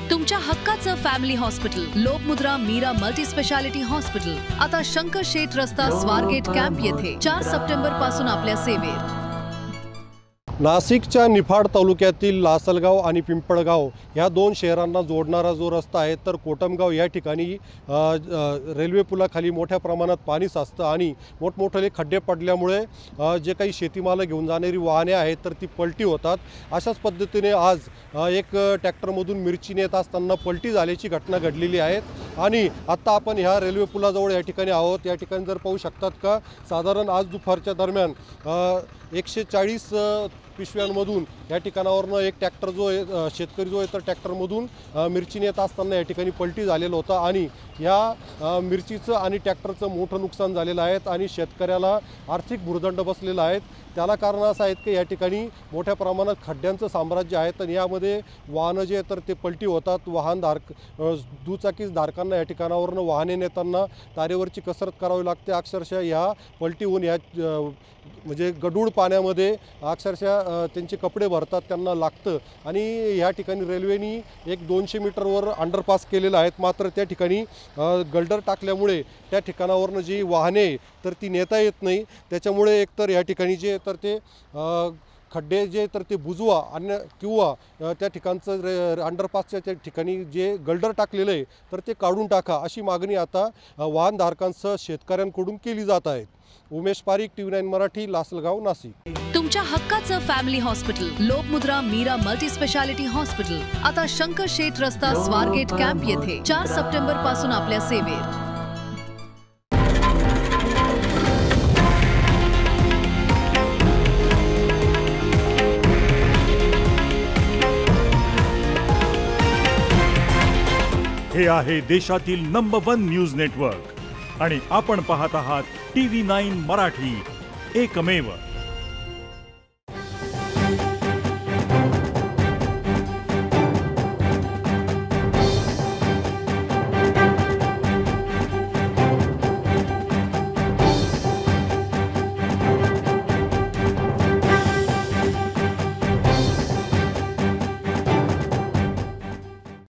तुमच्या हक्काचं family hospital Lokmudra Meera multi speciality hospital आता शंकर शेठ रस्ता स्वारगेट कॅम्प येथे 4 सप्टेंबर पासून आपल्या सेवेत। नाशिकच्या निफाड तालुक्यातील लासलगाव आणि पिंपळगाव ह्या दोन शहरांना जोडणारा जो रस्ता आहे तर कोटमगाव या ठिकाणी रेल्वे पुलाखाली मोठ्या प्रमाणात पाणी साचतं आणि मोठमोठे खड्डे पडल्यामुळे जे काही शेतीमाल घेऊन जाणारी वाहने आहेत तर ती पलटी होतात। अशाच पद्धतीने आज एक ट्रॅक्टरमधून मिरची नेत असताना पलटी झाल्याची घटना घडलेली आहे आणि आत्ता आपण ह्या रेल्वे पुलाजवळ या ठिकाणी आहोत। या ठिकाणी जर पाहू शकतात का साधारण आज दुपारच्या दरम्यान 140 पिशव्यांमधून या ठिकाणावरनं एक ट्रॅक्टर जो आहे शेतकरी जो आहे तर ट्रॅक्टरमधून मिरची नेत असताना या ठिकाणी पलटी झालेलं होतं आणि या मिरचीचं आणि ट्रॅक्टरचं मोठं नुकसान झालेलं आहे आणि शेतकऱ्याला आर्थिक भुर्दंड बसलेला आहे। त्याला कारण असं आहे की या ठिकाणी मोठ्या प्रमाणात खड्ड्यांचं साम्राज्य आहे तर यामध्ये वाहनं जे तर ते पलटी होतात। दुचाकी धारकांना या ठिकाणावरनं वाहने नेताना तारेवरची कसरत करावी लागते। अक्षरशः ह्या पलटी होऊन या म्हणजे गडूळ पाण्यामध्ये अक्षरशः त्यांचे कपडे भरतात त्यांना लागतं आणि ह्या ठिकाणी रेल्वेनी एक 200 मीटरवर अंडरपास केलेलं आहे मात्र त्या ठिकाणी गल्डर टाकल्यामुळे त्या ठिकाणावरनं जी वाहने तर ती नेता येत नाही। त्याच्यामुळे एकतर या ठिकाणी जे तर ते खड्डे जे तर ते बुजवा आणि किंवा त्या ठिकाणचं अंडरपासच्या त्या ठिकाणी जे गल्डर टाकलेलं आहे तर ते काढून टाका अशी मागणी आता वाहनधारकांसह शेतकऱ्यांकडून केली जात आहे। उमेश पारिक, TV9 मराठी, लासलगाव, नाशिक। तुमच्या हक्काचं family hospital Lokmudra Meera multi speciality hospital आता शंकर शेठ रस्ता स्वारगेट कॅम्प येथे 4 सप्टेंबर पासून आपल्या सेवेत। हे आहे देशातील नंबर 1 न्यूज नेटवर्क आणि आपण पाहत आहात TV9 मराठी, एकमेव।